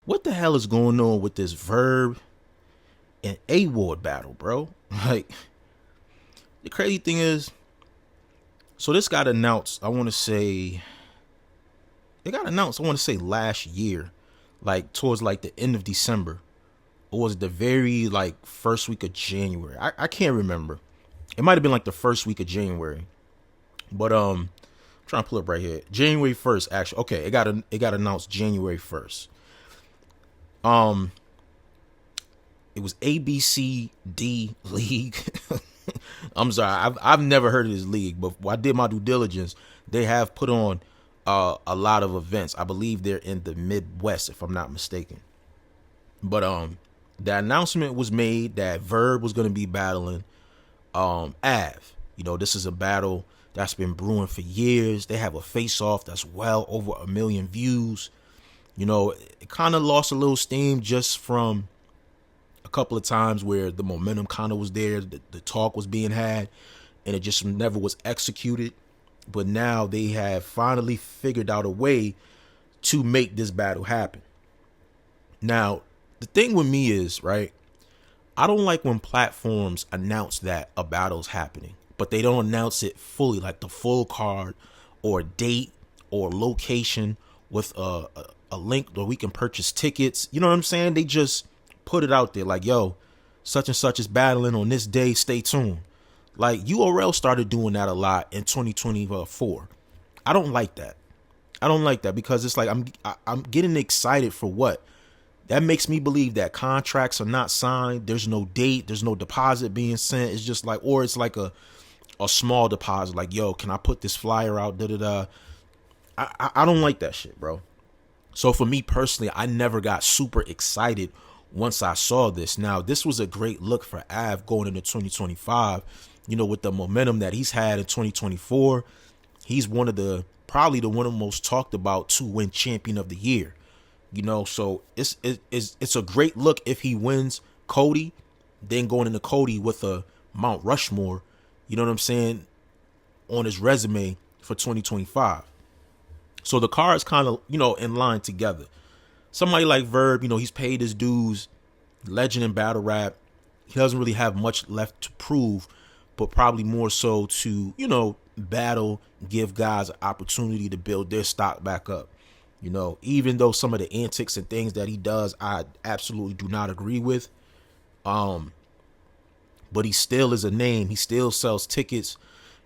what the hell is going on with this Verb and A Ward battle, bro? Like, the crazy thing is, so this got announced, I want to say, last year, like towards like the end of December. Or was it the very like first week of January? I can't remember. It might have been like the first week of January. But I'm trying to pull up right here. January 1st, actually. Okay, it got announced January 1st. It was ABCD League. I'm sorry, I've never heard of this league, but I did my due diligence. They have put on a lot of events. I believe they're in the Midwest, if I'm not mistaken. But the announcement was made that Verb was going to be battling Av. You know, this is a battle that's been brewing for years. They have a face-off that's well over 1 million views. You know, it kind of lost a little steam just from a couple of times where the momentum kind of was there, the talk was being had, and it just never was executed. But now they have finally figured out a way to make this battle happen. Now, the thing with me is, right, I don't like when platforms announce that a battle's happening, but they don't announce it fully, like the full card or date or location with a link where we can purchase tickets. You know what I'm saying? They just put it out there like, yo, such and such is battling on this day, stay tuned. Like URL started doing that a lot in 2024. I don't like that. I don't like that because it's like I'm getting excited for what? That makes me believe that contracts are not signed. There's no date. There's no deposit being sent. It's just like, or it's like a small deposit. Like, yo, can I put this flyer out? Da da da. I don't like that shit, bro. So for me personally, I never got super excited once I saw this. Now, this was a great look for Av going into 2025. You know, with the momentum that he's had in 2024, he's probably the one of the most talked about to win champion of the year. You know, so it's a great look if he wins Cody, then going into Cody with a Mount Rushmore, you know what I'm saying, on his resume for 2025. So the cards kind of, you know, in line together. Somebody like Verb, you know, he's paid his dues, legend in battle rap. He doesn't really have much left to prove, but probably more so to, you know, battle, give guys an opportunity to build their stock back up. You know, even though some of the antics and things that he does, I absolutely do not agree with. But he still is a name. He still sells tickets.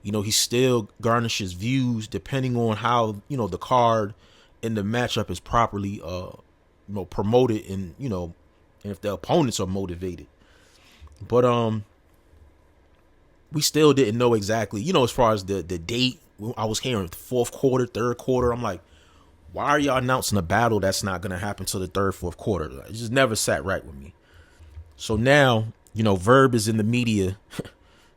You know, he still garnishes views depending on how, you know, the card and the matchup is properly, you know, promoted and, you know, and if the opponents are motivated. But we still didn't know exactly, you know, as far as the date. I was hearing fourth quarter, third quarter. I'm like, why are y'all announcing a battle that's not going to happen till the third, fourth quarter? It just never sat right with me. So now, you know, Verb is in the media.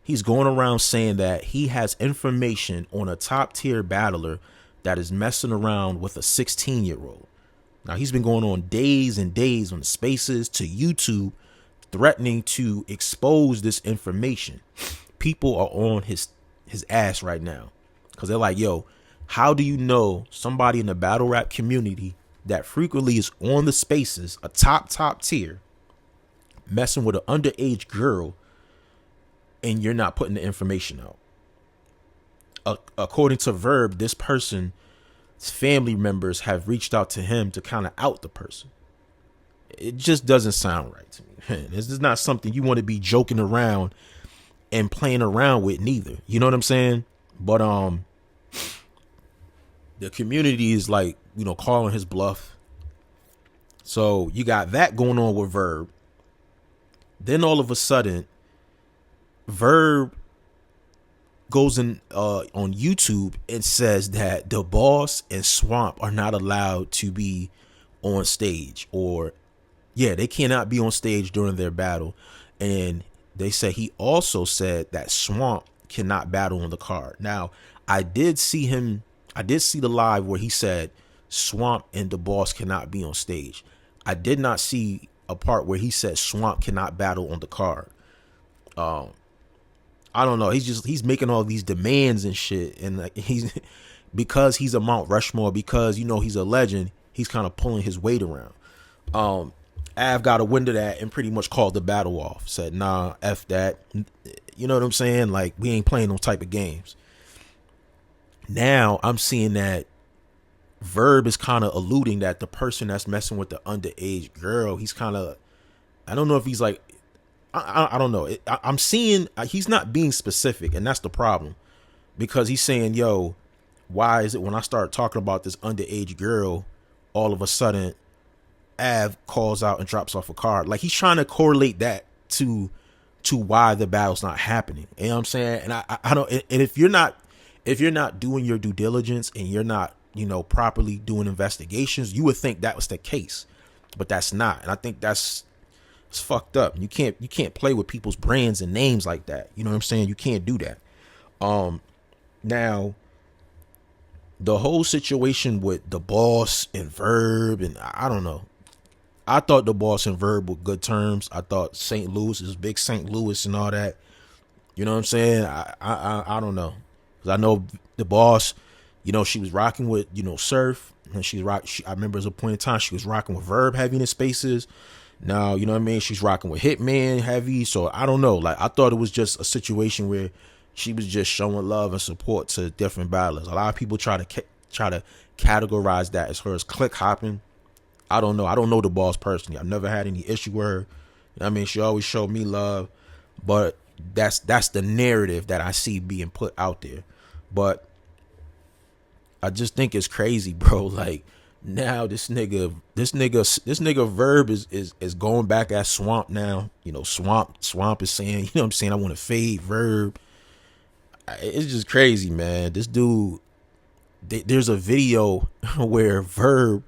He's going around saying that he has information on a top tier battler that is messing around with a 16-year-old. Now, he's been going on days and days on the spaces to YouTube, threatening to expose this information. People are on his ass right now because they're like, yo, how do you know somebody in the battle rap community that frequently is on the spaces, a top tier, messing with an underage girl, and you're not putting the information out? According to Verb, this person's family members have reached out to him to kind of out the person. It just doesn't sound right to me. This is not something you want to be joking around and playing around with neither. You know what I'm saying? But the community is like, you know, calling his bluff. So you got that going on with Verb. Then all of a sudden, Verb goes in on YouTube and says that DuhBoss and Swamp are not allowed to be on stage, or they cannot be on stage during their battle. And they say he also said that Swamp cannot battle on the card. Now, I did see the live where he said Swamp and DuhBoss cannot be on stage. I did not see a part where he said Swamp cannot battle on the card. I don't know. He's making all these demands and shit. And like because he's a Mount Rushmore, because, you know, he's a legend, he's kind of pulling his weight around. Av got a wind of that and pretty much called the battle off. Said, nah, F that. You know what I'm saying? Like, we ain't playing those type of games. Now I'm seeing that Verb is kind of alluding that the person that's messing with the underage girl, he's kind of, I don't know if he's like, I don't know. I'm seeing he's not being specific, and that's the problem. Because he's saying, yo, why is it when I start talking about this underage girl, all of a sudden Av calls out and drops off a card? Like, he's trying to correlate that to why the battle's not happening. You know what I'm saying? And I don't, and if you're not doing your due diligence and you're not, properly doing investigations, you would think that was the case, but that's not. And I think it's fucked up. You can't play with people's brands and names like that. You know what I'm saying? You can't do that. Now, the whole situation with DuhBoss and Verb, and I don't know. I thought DuhBoss and Verb were good terms. I thought St. Louis is big St. Louis and all that. You know what I'm saying? I don't know. Because I know DuhBoss, she was rocking with, Surf. And I remember at a point in time, she was rocking with Verb heavy in the spaces. Now, you know what I mean? She's rocking with Hitman heavy. So I don't know. Like, I thought it was just a situation where she was just showing love and support to different battlers. A lot of people try to categorize that as her as click hopping. I don't know. I don't know DuhBoss personally. I've never had any issue with her. You know what I mean? She always showed me love, but that's the narrative that I see being put out there. But I just think it's crazy, bro. Like, now this nigga Verb is going back at Swamp now. Swamp is saying, I'm saying, I want to fade Verb. It's just crazy, man. This dude, there's a video where Verb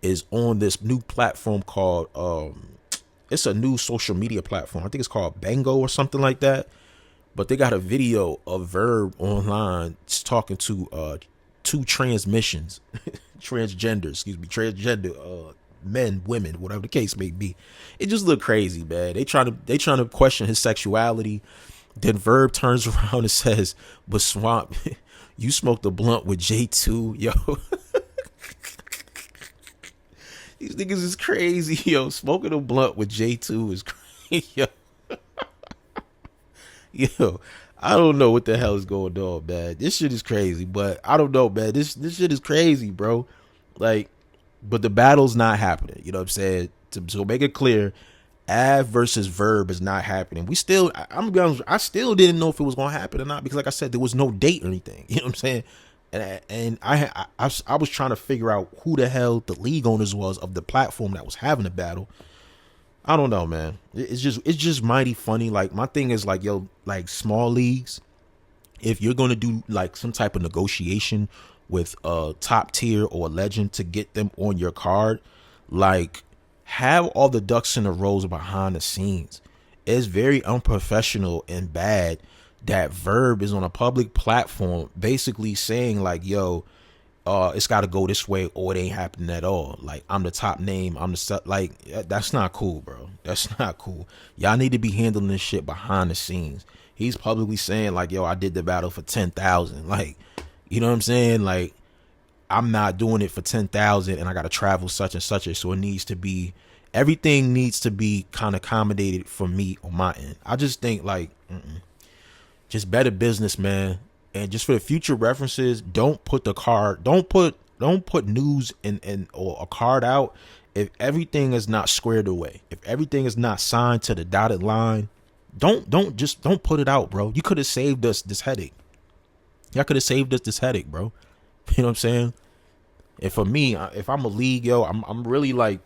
is on this new platform called it's a new social media platform. I think it's called Bango or something like that. But they got a video of Verb online talking to two transgender men, women, whatever the case may be. It just looked crazy, man. They trying to question his sexuality. Then Verb turns around and says, but Swamp, you smoked a blunt with J2, yo. These niggas is crazy, yo. Smoking a blunt with J2 is crazy, yo. Yo, I don't know what the hell is going on, man. This shit is crazy, but I don't know, man. This shit is crazy, bro. Like, but the battle's not happening. You know what I'm saying? So make it clear, Av versus Verb is not happening. I'm gonna be honest, I still didn't know if it was gonna happen or not, because like I said, there was no date or anything. You know what I'm saying? And I was trying to figure out who the hell the league owners was of the platform that was having the battle. I don't know, man. It's just mighty funny. Like, my thing is like, yo, like, small leagues, if you're gonna do like some type of negotiation with a top tier or a legend to get them on your card, like, have all the ducks in a row behind the scenes. It's very unprofessional and bad that Verb is on a public platform basically saying like, yo, it's got to go this way or it ain't happening at all. Like, I'm the top name. Like, that's not cool, bro. That's not cool. Y'all need to be handling this shit behind the scenes. He's publicly saying like, yo, I did the battle for 10,000. Like, you know what I'm saying? Like, I'm not doing it for 10,000 and I got to travel such and such. So everything needs to be kind of accommodated for me on my end. I just think like, just better business, man. And just for the future references, don't put news in or a card out if everything is not squared away. If everything is not signed to the dotted line, don't put it out, bro. You could have saved us this headache. Y'all could have saved us this headache, bro. You know what I'm saying? And for me, if I'm a league, yo, I'm really like,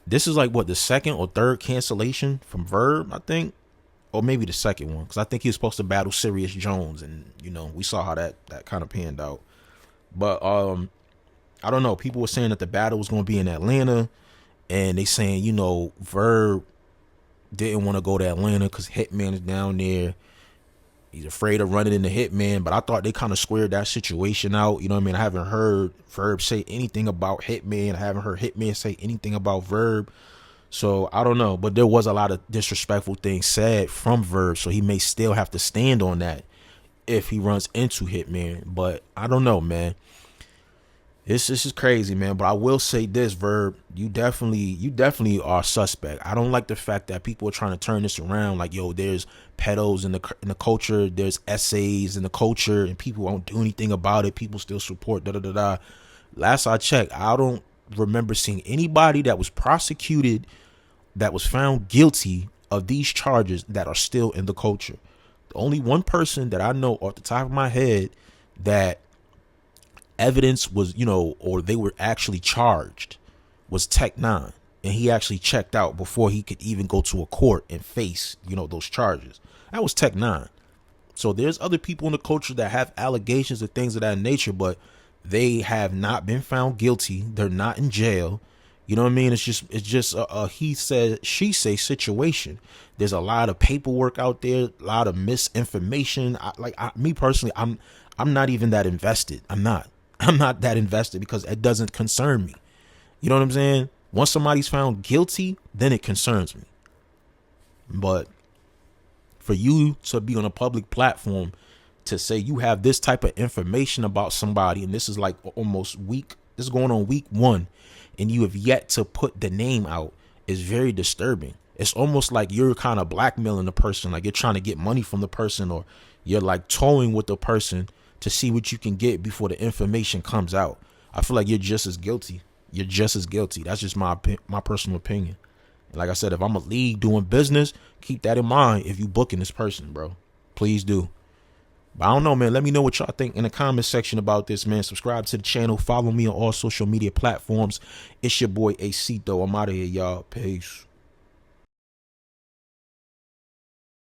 this is like what, the second or third cancellation from Verb, I think, or maybe the second one, because I think he was supposed to battle Sirius Jones, and we saw how that kind of panned out. But I don't know. People were saying that the battle was going to be in Atlanta, and they saying Verb didn't want to go to Atlanta because Hitman is down there. He's afraid of running into Hitman, but I thought they kind of squared that situation out. You know what I mean? I haven't heard Verb say anything about Hitman. I haven't heard Hitman say anything about Verb. So I don't know, but there was a lot of disrespectful things said from Verb, so he may still have to stand on that if he runs into Hitman. But I don't know, man. This is crazy, man. But I will say this, Verb, you definitely are suspect. I don't like the fact that people are trying to turn this around. Like, yo, there's pedos in the culture, there's essays in the culture, and people won't do anything about it. People still support da da da da. Last I checked, I don't remember seeing anybody that was prosecuted that was found guilty of these charges that are still in the culture. The only one person that I know off the top of my head that evidence was, or they were actually charged was Tech Nine. And he actually checked out before he could even go to a court and face, those charges. That was Tech Nine. So there's other people in the culture that have allegations of things of that nature, but they have not been found guilty. They're not in jail. You know what I mean? It's just a he said, she say situation. There's a lot of paperwork out there, a lot of misinformation. Me personally, I'm not even that invested. I'm not that invested because it doesn't concern me. You know what I'm saying? Once somebody's found guilty, then it concerns me. But for you to be on a public platform to say you have this type of information about somebody, and this is like almost this is going on week 1, and you have yet to put the name out, is very disturbing. It's almost like you're kind of blackmailing the person, like you're trying to get money from the person, or you're like toying with the person to see what you can get before the information comes out. I feel like you're just as guilty. That's just my personal opinion. Like I said, if I'm a league doing business, keep that in mind if you booking this person, bro. Please do. But I don't know, man. Let me know what y'all think in the comment section about this, man. Subscribe to the channel. Follow me on all social media platforms. It's your boy Acito. I'm out of here, y'all. Peace.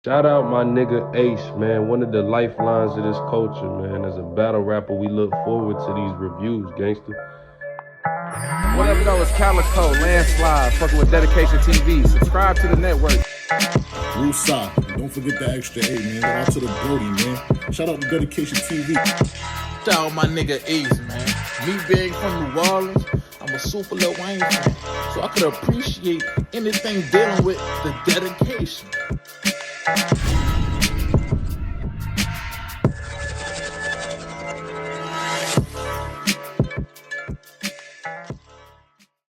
Shout out my nigga Ace, man. One of the lifelines of this culture, man. As a battle rapper, we look forward to these reviews, gangster. Whatever though, it's Calico, Landslide, fucking with Dedication TV. Subscribe to the network. Woosah. Don't forget the extra 8, man. Shout out to the Brody, man. Shout out to Dedication TV. Shout out my nigga Ace, man. Me being from New Orleans, I'm a super Lil Wayne fan. So I could appreciate anything dealing with the dedication.